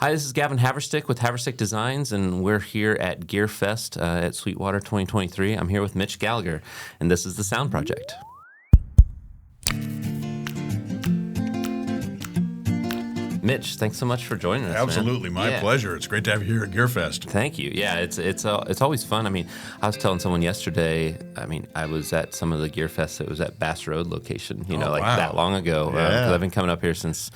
Hi, this is Gavin Haverstick with Haverstick Designs, and we're here at GearFest at Sweetwater 2023. I'm here with Mitch Gallagher, and this is the Sound Project. Mitch, thanks so much for joining us. Absolutely, man. my pleasure. It's great to have you here at GearFest. Thank you. Yeah, it's always fun. I mean, I was telling someone yesterday. I mean, I was at some of the GearFests that was at Bass Road location. That long ago. Yeah. I've been coming up here since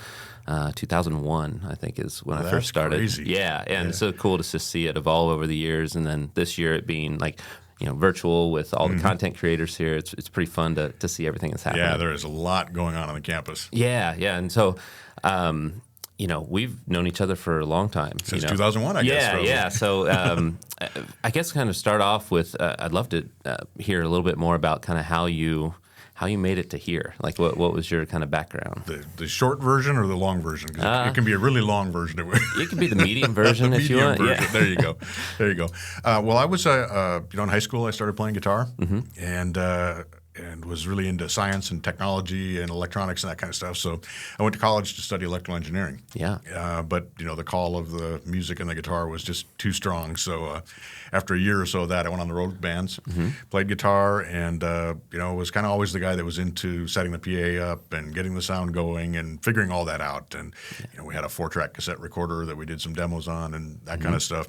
2001, I think, is when I first started. Crazy. Yeah, and it's so cool to just see it evolve over the years, and then this year it being like, virtual with all the content creators here. It's pretty fun to see everything that's happening. Yeah, there is a lot going on the campus. Yeah, and so, we've known each other for a long time. Since 2001, I guess. Yeah. So I guess kind of start off with, I'd love to hear a little bit more about kind of how you made it to here. Like, what was your kind of background? The short version or the long version? 'Cause it can be a really long version. It can be the medium version if you want. Version. Yeah. There you go. Well, I was in high school. I started playing guitar and was really into science and technology and electronics and that kind of stuff. So I went to college to study electrical engineering. Yeah. But the call of the music and the guitar was just too strong. So after a year or so of that, I went on the road with bands, played guitar, and was kind of always the guy that was into setting the PA up and getting the sound going and figuring all that out. And we had a 4-track cassette recorder that we did some demos on and that kind of stuff.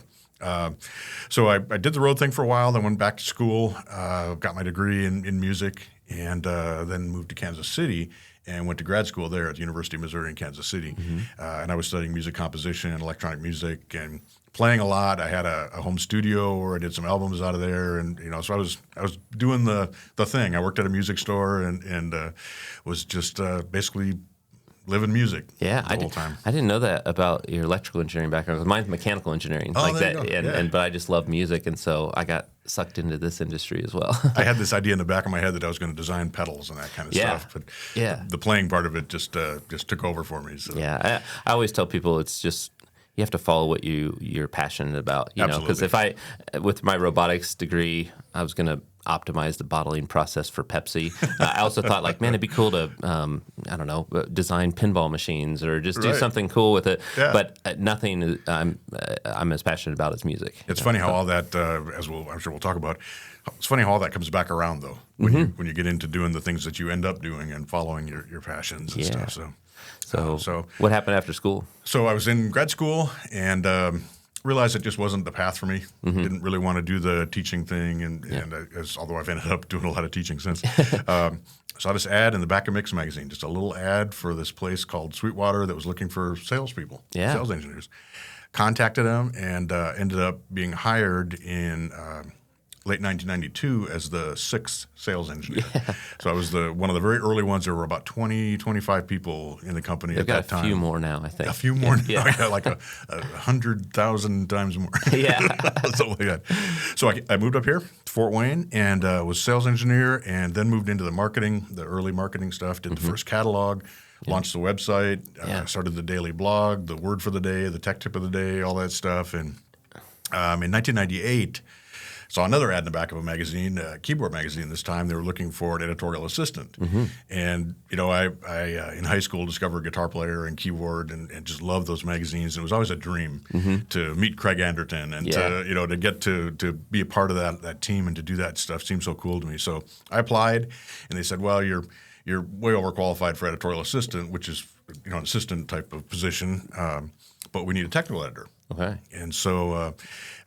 So I did the road thing for a while, then went back to school, got my degree in music, and then moved to Kansas City and went to grad school there at the University of Missouri in Kansas City. And I was studying music composition and electronic music and playing a lot. I had a home studio where I did some albums out of there, and so I was doing the thing. I worked at a music store and was just basically living music the whole time. I didn't know that about your electrical engineering background. Mine's mechanical engineering, but I just love music, and so I got sucked into this industry as well. I had this idea in the back of my head that I was going to design pedals and that kind of stuff, but the playing part of it just took over for me. So. Yeah, I always tell people it's just you have to follow what you're passionate about. Because with my robotics degree, I was going to optimize the bottling process for Pepsi. I also thought, it'd be cool to, design pinball machines or just do something cool with it. Yeah. But nothing I'm as passionate about as music. It's funny how all that, I'm sure we'll talk about, it's funny how all that comes back around, though, when you get into doing the things that you end up doing and following your passions and stuff. So what happened after school? So I was in grad school and realized it just wasn't the path for me. Didn't really want to do the teaching thing, although I've ended up doing a lot of teaching since. Saw this ad in the back of Mix magazine, just a little ad for this place called Sweetwater that was looking for salespeople, sales engineers. Contacted them and ended up being hired in late 1992 as the 6th sales engineer. Yeah. So I was one of the very early ones. There were about 20, 25 people in the company at that time. A few more now, I think. A few more now, like 100,000 times more. Yeah. Something like that. So I moved up here to Fort Wayne and was sales engineer, and then moved into the early marketing stuff, did the first catalog, launched the website, started the daily blog, the word for the day, the tech tip of the day, all that stuff. And in 1998, saw another ad in the back of a magazine, keyboard magazine this time. They were looking for an editorial assistant. And, I in high school discovered Guitar Player and Keyboard and just loved those magazines. And it was always a dream to meet Craig Anderton and to get to be a part of that team and to do that stuff seemed so cool to me. So I applied, and they said, well, you're way overqualified for editorial assistant, which is an assistant type of position, but we need a technical editor. Okay. And so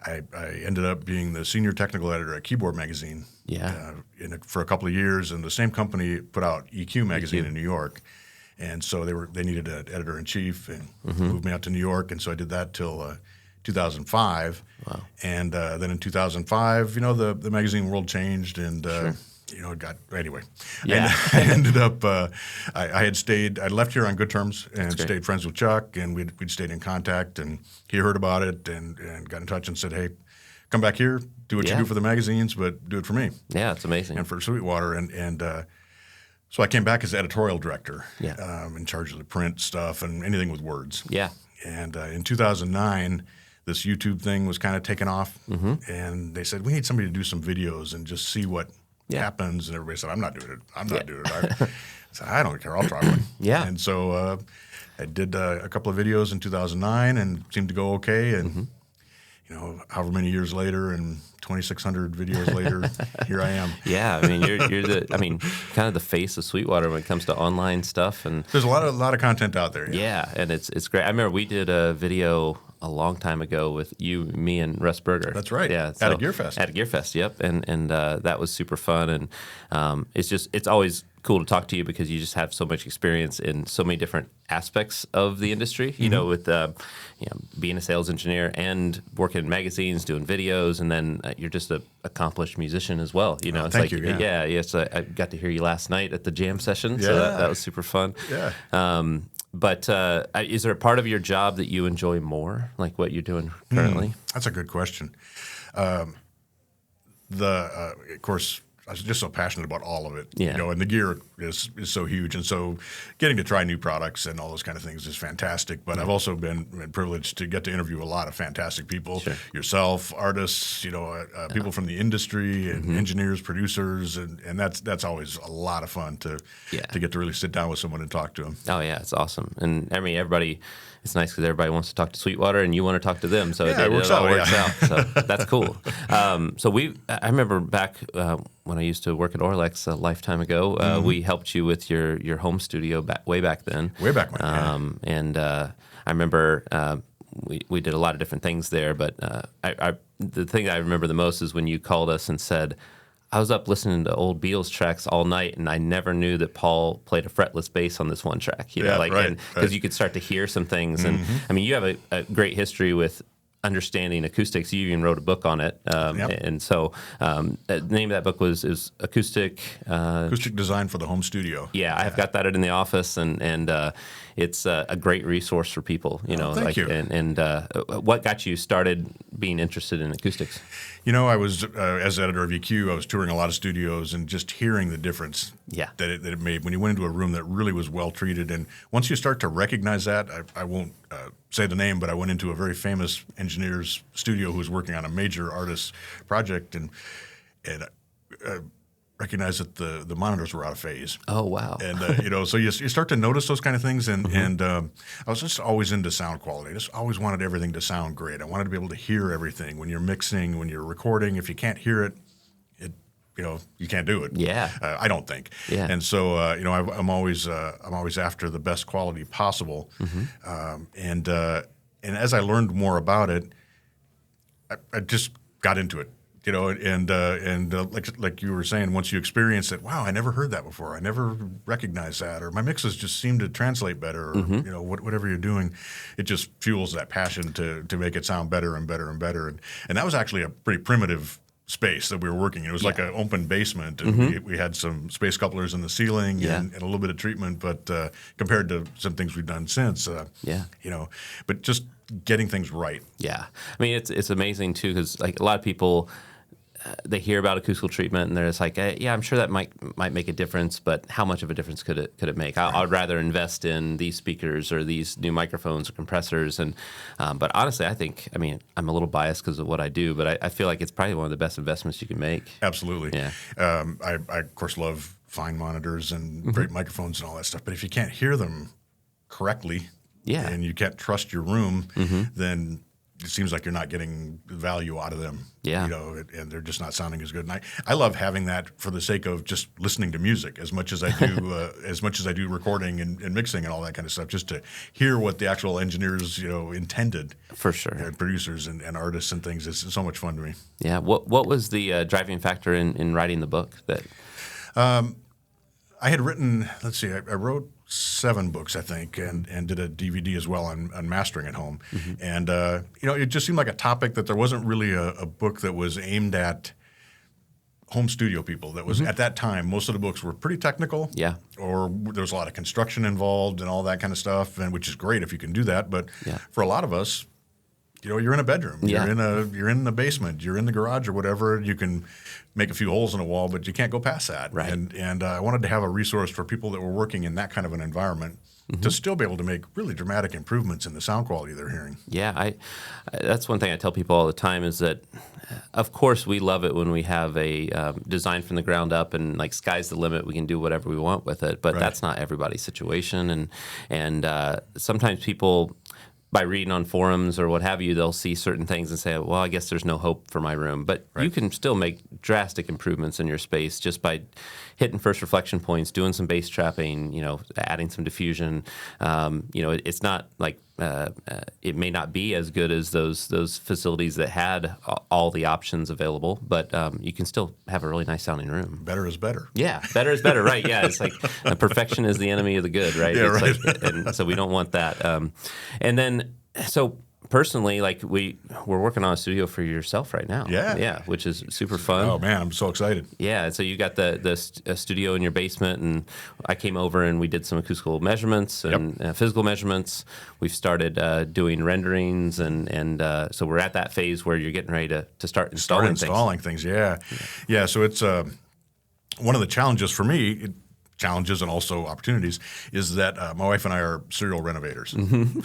I ended up being the senior technical editor at Keyboard Magazine for a couple of years. And the same company put out EQ Magazine in New York. And so they needed an editor-in-chief and moved me out to New York. And so I did that till 2005. Wow. And then in 2005, the magazine world changed and anyway. Yeah. And I ended up, I left here on good terms and stayed friends with Chuck, and we'd stayed in contact, and he heard about it and got in touch and said, hey, come back here, do what you do for the magazines, but do it for me. Yeah, it's amazing. And for Sweetwater. And so I came back as editorial director, in charge of the print stuff and anything with words. Yeah. And in 2009, this YouTube thing was kind of taken off, and they said, we need somebody to do some videos and just see what happens. And everybody said, I'm not doing it. So I don't care. I'll try one. Yeah. And so I did a couple of videos in 2009 and seemed to go okay. And, however many years later and 2,600 videos later, here I am. Yeah, I mean, you're kind of the face of Sweetwater when it comes to online stuff, and there's a lot of content out there. Yeah, and it's great. I remember we did a video a long time ago with you, me, and Russ Berger. That's right. Yeah, at a GearFest. At a GearFest, yep. And that was super fun. And it's always cool to talk to you because you just have so much experience in so many different aspects of the industry. You know, with being a sales engineer and working in magazines, doing videos, and then you're just an accomplished musician as well. You know, it's thank like you. Yeah. So I got to hear you last night at the jam session. So that was super fun. Yeah. But is there a part of your job that you enjoy more, like what you're doing currently? That's a good question. Of course, I was just so passionate about all of it. Yeah. And the gear is so huge, and so getting to try new products and all those kind of things is fantastic. But I've also been privileged to get to interview a lot of fantastic people, yourself, artists, people from the industry, and engineers, producers, and that's always a lot of fun to get to really sit down with someone and talk to them. Oh yeah, it's awesome. And I mean, everybody. It's nice because everybody wants to talk to Sweetwater, and you want to talk to them. So it works out. So that's cool. I remember back when I used to work at Orlex a lifetime ago. We helped you with your home studio way back then. Way back when. And I remember we did a lot of different things there. But the thing I remember the most is when you called us and said, I was up listening to old Beatles tracks all night, and I never knew that Paul played a fretless bass on this one track. Because you could start to hear some things. And I mean, you have a great history with understanding acoustics. You even wrote a book on it. And so the name of that book is Acoustic. Acoustic Design for the Home Studio. Yeah, I've got that in the office, and it's a great resource for people. Thank you. And what got you started being interested in acoustics? I was, as editor of EQ, I was touring a lot of studios and just hearing the difference that it made when you went into a room that really was well treated. And once you start to recognize that, I won't say the name, but I went into a very famous engineer's studio who was working on a major artist project and recognized that the monitors were out of phase. Oh, wow. And, so you start to notice those kind of things. And I was just always into sound quality. I just always wanted everything to sound great. I wanted to be able to hear everything when you're mixing, when you're recording. If you can't hear it, you can't do it. Yeah. I don't think. Yeah. And so, I'm always after the best quality possible. And as I learned more about it, I just got into it. Like you were saying, once you experience it, wow, I never heard that before. I never recognized that, or my mixes just seem to translate better, or whatever you're doing, it just fuels that passion to make it sound better and better and better. And that was actually a pretty primitive space that we were working in. It was like an open basement, and we had some space couplers in the ceiling and a little bit of treatment, but compared to some things we've done since, but just getting things right. Yeah. I mean, it's amazing too, because like a lot of people, they hear about acoustical treatment and they're just like, yeah, I'm sure that might make a difference, but how much of a difference could it make? I'd rather invest in these speakers or these new microphones or compressors. And but honestly, I'm a little biased because of what I do, but I feel like it's probably one of the best investments you can make. Absolutely. Yeah. I of course love fine monitors and great microphones and all that stuff, but if you can't hear them correctly, and you can't trust your room, then it seems like you're not getting value out of them. Yeah. And they're just not sounding as good. And I love having that for the sake of just listening to music as much as I do recording and mixing and all that kind of stuff, just to hear what the actual engineers, intended. For sure. And producers and artists and things. It's so much fun to me. Yeah. What was the driving factor in writing the book? That I had written, I wrote 7 books, I think, and did a DVD as well on mastering at home. And, it just seemed like a topic that there wasn't really a book that was aimed at home studio people. That was, at that time, most of the books were pretty technical. Yeah. Or there was a lot of construction involved and all that kind of stuff, and which is great if you can do that. But for a lot of us, you're in a bedroom, you're in the basement, you're in the garage or whatever. You can make a few holes in a wall, but you can't go past that. Right. And I wanted to have a resource for people that were working in that kind of an environment to still be able to make really dramatic improvements in the sound quality they're hearing. Yeah, that's one thing I tell people all the time is that, of course, we love it when we have a design from the ground up and like sky's the limit. We can do whatever we want with it, but that's not everybody's situation. And sometimes people, by reading on forums or what have you, they'll see certain things and say, well, I guess there's no hope for my room. But you can still make drastic improvements in your space just by hitting first reflection points, doing some bass trapping, adding some diffusion. It's not like it may not be as good as those facilities that had all the options available, but you can still have a really nice sounding room. Better is better. Yeah, better is better, right? Yeah, it's like perfection is the enemy of the good, right? Yeah, it's like, and so we don't want that. And then, so personally, like we're working on a studio for yourself right now. Yeah, which is super fun. Oh man, I'm so excited. Yeah, so you got the studio in your basement, and I came over and we did some acoustical measurements and physical measurements. We've started doing renderings, and so we're at that phase where you're getting ready to start installing things. Yeah. So it's one of the challenges for me. Challenges and also opportunities is that my wife and I are serial renovators.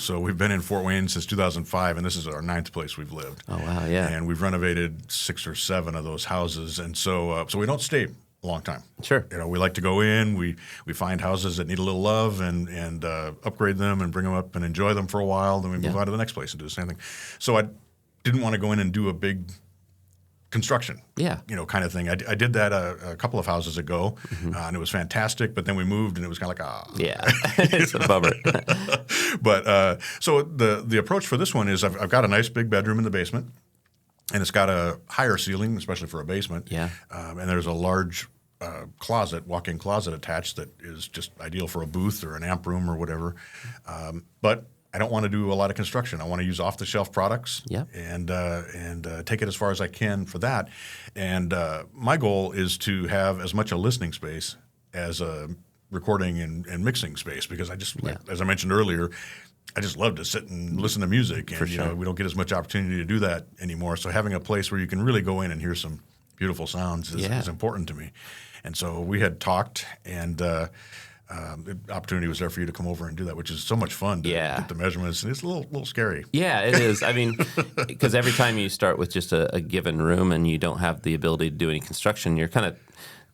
So we've been in Fort Wayne since 2005, and this is our 9th place we've lived. Oh wow, yeah. And we've renovated 6 or 7 of those houses, and so we don't stay a long time. Sure. We like to go in. We find houses that need a little love and upgrade them and bring them up and enjoy them for a while. Then we move on to the next place and do the same thing. So I didn't want to go in and do a big construction, kind of thing. I did that a couple of houses ago, and it was fantastic. But then we moved, and it was kind of like, it's a bummer. But so the approach for this one is I've got a nice big bedroom in the basement, and it's got a higher ceiling, especially for a basement. Yeah, and there's a large walk-in closet attached that is just ideal for a booth or an amp room or whatever. But I don't want to do a lot of construction. I want to use off-the-shelf products and take it as far as I can for that. And my goal is to have as much a listening space as a recording and mixing space, because I just, as I mentioned earlier, I just love to sit and listen to music. And we don't get as much opportunity to do that anymore. So having a place where you can really go in and hear some beautiful sounds is important to me. And so we had talked, and the opportunity was there for you to come over and do that, which is so much fun to get the measurements. And it's a little scary. Yeah, it is. I mean, because every time you start with just a given room and you don't have the ability to do any construction, you're kind of,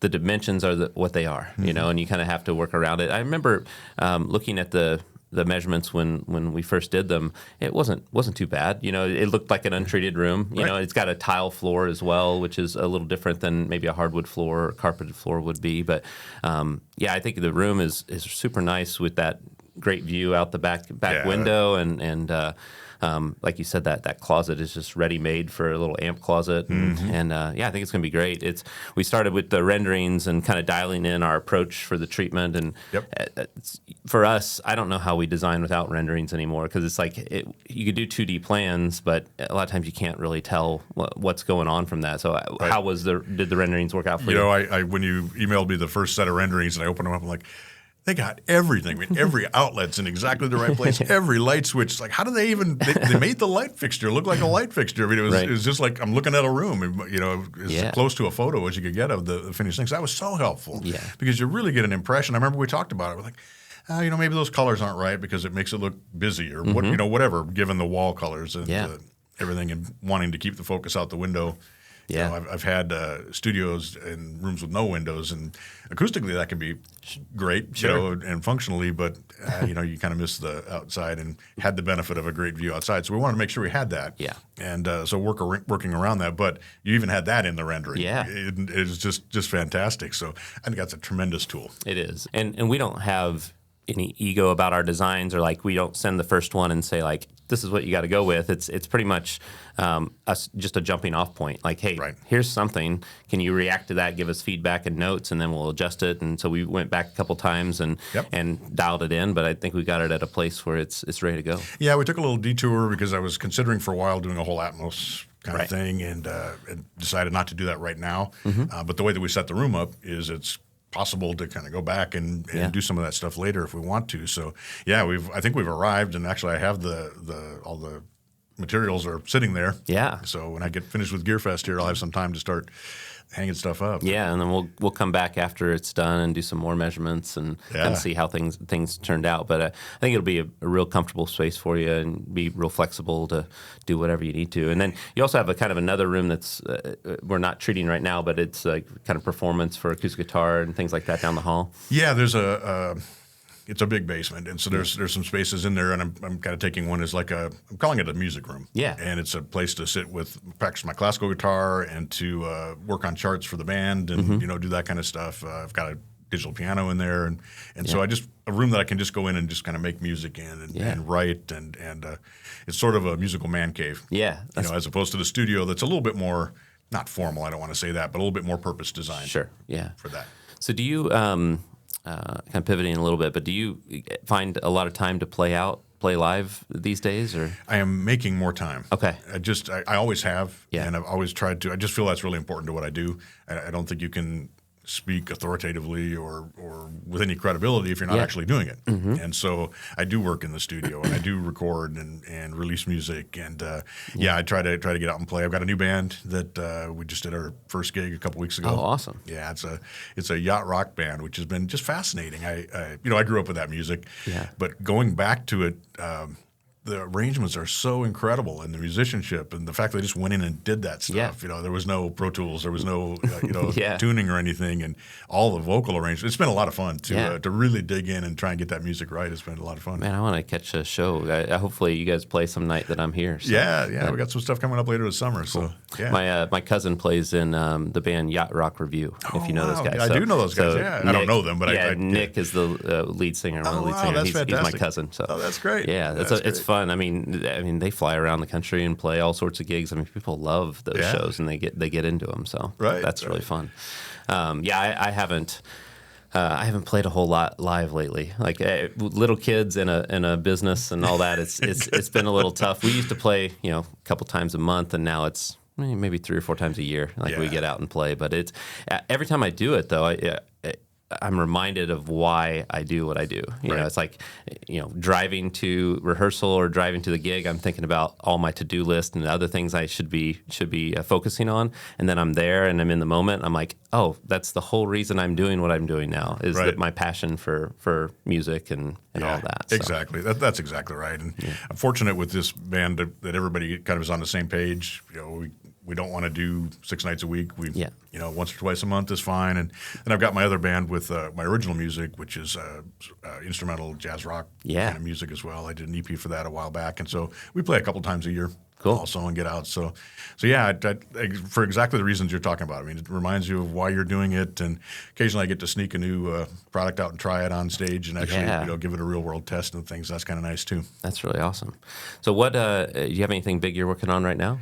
the dimensions are what they are, and you kind of have to work around it. I remember looking at the measurements when we first did them. It wasn't too bad. It looked like an untreated room. It's got a tile floor as well, which is a little different than maybe a hardwood floor or carpeted floor would be. But I think the room is super nice with that great view out the back window, and like you said, that closet is just ready made for a little amp closet, and I think it's going to be great. We started with the renderings and kind of dialing in our approach for the treatment, and for us, I don't know how we design without renderings anymore, because it's like you could do 2D plans, but a lot of times you can't really tell what's going on from that. So how did the renderings work out for you? I when you emailed me the first set of renderings and I opened them up, I'm like, they got everything. I mean, every outlet's in exactly the right place. Every light switch. Like, how do they even? They made the light fixture look like a light fixture. I mean, it was just like I'm looking at a room. As close to a photo as you could get of the finished things. That was so helpful. Yeah. Because you really get an impression. I remember we talked about it. We're like, maybe those colors aren't right because it makes it look busy or whatever. Given the wall colors and everything, and wanting to keep the focus out the window. Yeah, I've had studios in rooms with no windows, and acoustically that can be great, and functionally, but you kind of miss the outside, and had the benefit of a great view outside. So we wanted to make sure we had that. Yeah, and so working around that, but you even had that in the rendering. Yeah, it is just fantastic. So I think that's a tremendous tool. It is, and we don't have any ego about our designs, or like we don't send the first one and say like, this is what you got to go with. It's pretty much just a jumping off point. Like, hey, here's something. Can you react to that? Give us feedback and notes, and then we'll adjust it. And so we went back a couple times and dialed it in. But I think we got it at a place where it's ready to go. Yeah, we took a little detour because I was considering for a while doing a whole atmos kind of thing, and decided not to do that right now. But the way that we set the room up is it's possible to kind of go back and do some of that stuff later if we want to. So I think we've arrived, and actually I have all the materials are sitting there. Yeah. So when I get finished with GearFest here, I'll have some time to start hanging stuff up. Yeah, and then we'll come back after it's done and do some more measurements and kind of see how things turned out. But I think it'll be a real comfortable space for you and be real flexible to do whatever you need to. And then you also have a kind of another room that's we're not treating right now, but it's like kind of performance for acoustic guitar and things like that down the hall. Yeah, there's it's a big basement, and so there's some spaces in there, and I'm kind of taking one as like I'm calling it a music room. Yeah. And it's a place to sit with, practice my classical guitar and to work on charts for the band and, do that kind of stuff. I've got a digital piano in there, and so a room that I can just go in and just kind of make music in and write, and it's sort of a musical man cave. Yeah. As opposed to the studio that's a little bit more, not formal, I don't want to say that, but a little bit more purpose designed. Sure, yeah. For that. So do you, kind of pivoting a little bit, but do you find a lot of time to play live these days, or? I am making more time. Okay. I always have, Yeah. and I've always tried to. I just feel that's really important to what I do. I don't think you can speak authoritatively or with any credibility if you're not actually doing it. Mm-hmm. And so I do work in the studio, and I do record and release music, and I try to get out and play. I've got a new band that we just did our first gig a couple weeks ago. Oh, awesome! Yeah, it's a yacht rock band, which has been just fascinating. I grew up with that music, but going back to it. The arrangements are so incredible, and the musicianship, and the fact that they just went in and did that stuff. Yeah. There was no Pro Tools, there was no tuning or anything, and all the vocal arrangements. It's been a lot of fun to really dig in and try and get that music right. It's been a lot of fun. Man, I want to catch a show. Hopefully, you guys play some night that I'm here. So. Yeah, we got some stuff coming up later this summer. Cool. So yeah, my cousin plays in the band Yacht Rock Review. If you know those guys, I do know those guys. Nick, I don't know them, but Nick is the lead singer. One of the lead singers. That's fantastic. He's my cousin. So that's great. Yeah, it's fun. I mean, they fly around the country and play all sorts of gigs. I mean, people love those shows, and they get into them. So that's really fun. I haven't played a whole lot live lately. Like little kids in a business and all that. It's been a little tough. We used to play a couple times a month, and now it's maybe 3 or 4 times a year. We get out and play. But it's every time I do it though. I'm reminded of why I do what I do. You know, it's like, driving to rehearsal or driving to the gig, I'm thinking about all my to-do list and other things I should be focusing on. And then I'm there and I'm in the moment. I'm like, oh, that's the whole reason I'm doing what I'm doing now is that my passion for music and all that. So. Exactly. That's exactly right. And I'm fortunate with this band that everybody kind of is on the same page. We don't want to do 6 nights a week. Once or twice a month is fine. And I've got my other band with my original music, which is instrumental jazz rock kind of music as well. I did an EP for that a while back, and so we play a couple times a year. Cool. Also and get out. So for exactly the reasons you're talking about. I mean, it reminds you of why you're doing it, and occasionally I get to sneak a new product out and try it on stage and actually give it a real world test and things. That's kind of nice too. That's really awesome. So what do you have anything big you're working on right now?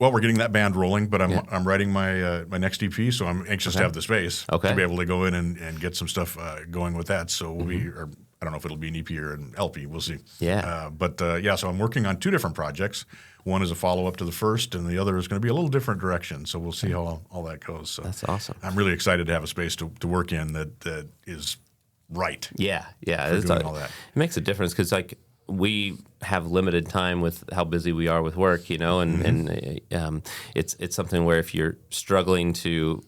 Well, we're getting that band rolling, but I'm writing my next EP, so I'm anxious to have the space to be able to go in and get some stuff going with that. So we'll be, or I don't know if it'll be an EP or an LP. We'll see. Yeah. So I'm working on 2 different projects. One is a follow-up to the first, and the other is going to be a little different direction. So we'll see how all that goes. So that's awesome. I'm really excited to have a space to work in that is right. Yeah. For doing all that. It makes a difference because we have limited time with how busy we are with work, and it's something where if you're struggling to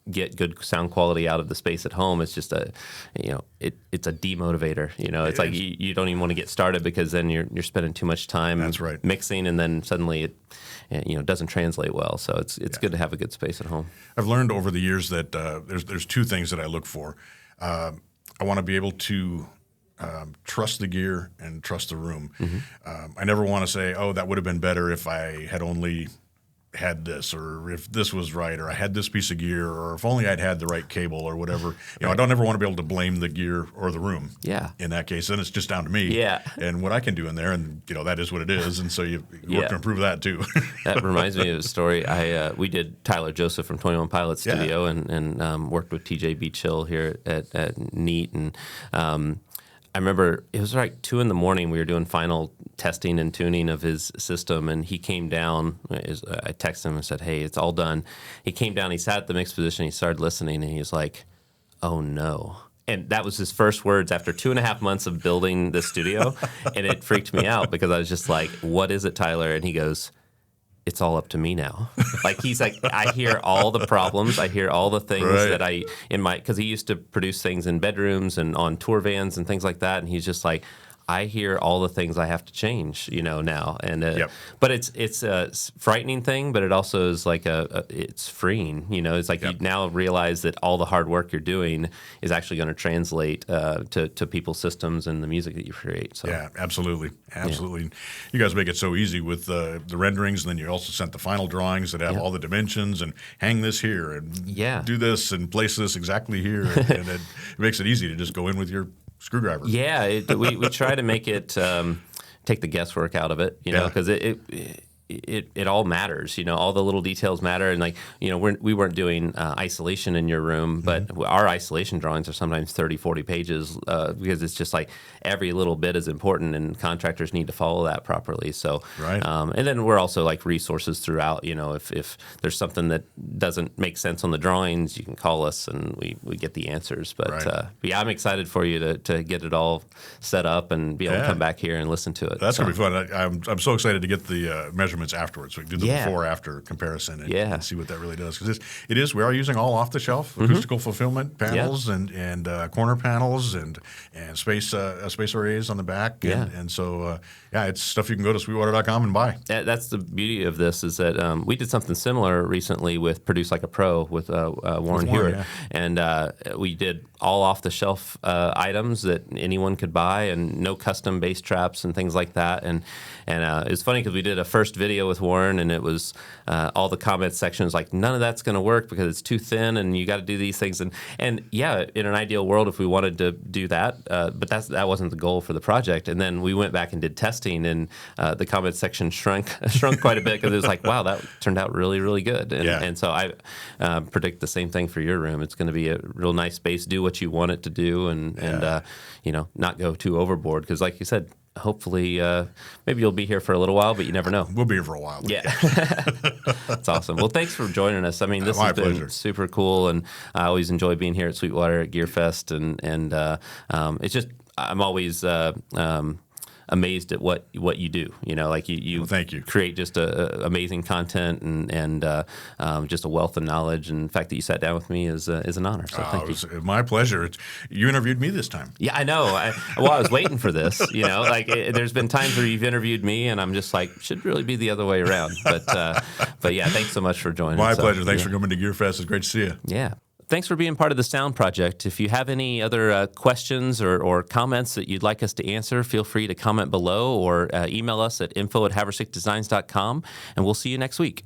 get good sound quality out of the space at home, it's just it's a demotivator. It's like you don't even want to get started because then you're spending too much time mixing, and then suddenly it doesn't translate well. So it's good to have a good space at home. I've learned over the years that there's 2 things that I look for. I want to be able to trust the gear and trust the room. Mm-hmm. I never want to say, oh, that would have been better if I had only had this, or if this was right, or I had this piece of gear, or if only I'd had the right cable or whatever. I don't ever want to be able to blame the gear or the room. Yeah. In that case, then it's just down to me. Yeah. And what I can do in there, and that is what it is. And so you work to improve that too. That reminds me of a story. We did Tyler Joseph from 21 Pilots Studio and worked with TJ Beachill here at Neat, and I remember it was like 2 a.m. We were doing final testing and tuning of his system, and he came down. I texted him and said, "Hey, it's all done." He came down. He sat at the mix position. He started listening, and he was like, "Oh no." and that was his first words after 2.5 months of building the studio, and it freaked me out because I was just like, "What is it, Tyler?" And he goes, "It's all up to me now." Like he's like, I hear all the problems, I hear all the things that because he used to produce things in bedrooms and on tour vans and things like that, and he's just like, I hear all the things I have to change, now. And but it's a frightening thing, but it also is like it's freeing. It's like you now realize that all the hard work you're doing is actually going to translate to people's systems and the music that you create. So yeah, absolutely. You guys make it so easy with the renderings, and then you also sent the final drawings that have all the dimensions and hang this here and do this and place this exactly here, and it makes it easy to just go in with your screwdriver. Yeah, we try to make it take the guesswork out of it, because it all matters. All the little details matter, and we weren't doing isolation in your room, but our isolation drawings are sometimes 30, 40 pages because it's just like every little bit is important, and contractors need to follow that properly. So, and then we're also like resources throughout. If there's something that doesn't make sense on the drawings, you can call us and we get the answers. But yeah, I'm excited for you to get it all set up and be able to come back here and listen to it. That's gonna be fun. I'm so excited to get the measurements afterwards. So we can do the before-after comparison and see what that really does. Because we are using all off-the-shelf acoustical fulfillment panels and corner panels and space arrays on the back. And so, it's stuff you can go to Sweetwater.com and buy. That's the beauty of this is that we did something similar recently with Produce Like a Pro with Warren Hewitt. And we did all off-the-shelf items that anyone could buy and no custom bass traps and things like that. And it's funny because we did a first video with Warren, and it was all the comment sections like, none of that's going to work because it's too thin and you got to do these things. And in an ideal world, if we wanted to do that, but that wasn't the goal for the project. And then we went back and did testing, and the comment section shrunk quite a bit because it was like, wow, that turned out really, really good. And so I predict the same thing for your room. It's going to be a real nice space, do what you want it to do, and not go too overboard because, like you said, hopefully, maybe you'll be here for a little while, but you never know. We'll be here for a while. Yeah. That's awesome. Well, thanks for joining us. I mean, this has been super cool, and I always enjoy being here at Sweetwater at GearFest, and it's just, I'm always amazed at what you do. You thank you. Create just amazing content and just a wealth of knowledge. And the fact that you sat down with me is an honor. So thank you. It was my pleasure. You interviewed me this time. Yeah, I know. I was waiting for this. There's been times where you've interviewed me, and I'm just like, should really be the other way around. But yeah, thanks so much for joining. My pleasure. Thanks for coming to GearFest. It's great to see you. Yeah. Thanks for being part of the S.O.U.N.D project. If you have any other questions or comments that you'd like us to answer, feel free to comment below or email us at info@haverstickdesigns.com, and we'll see you next week.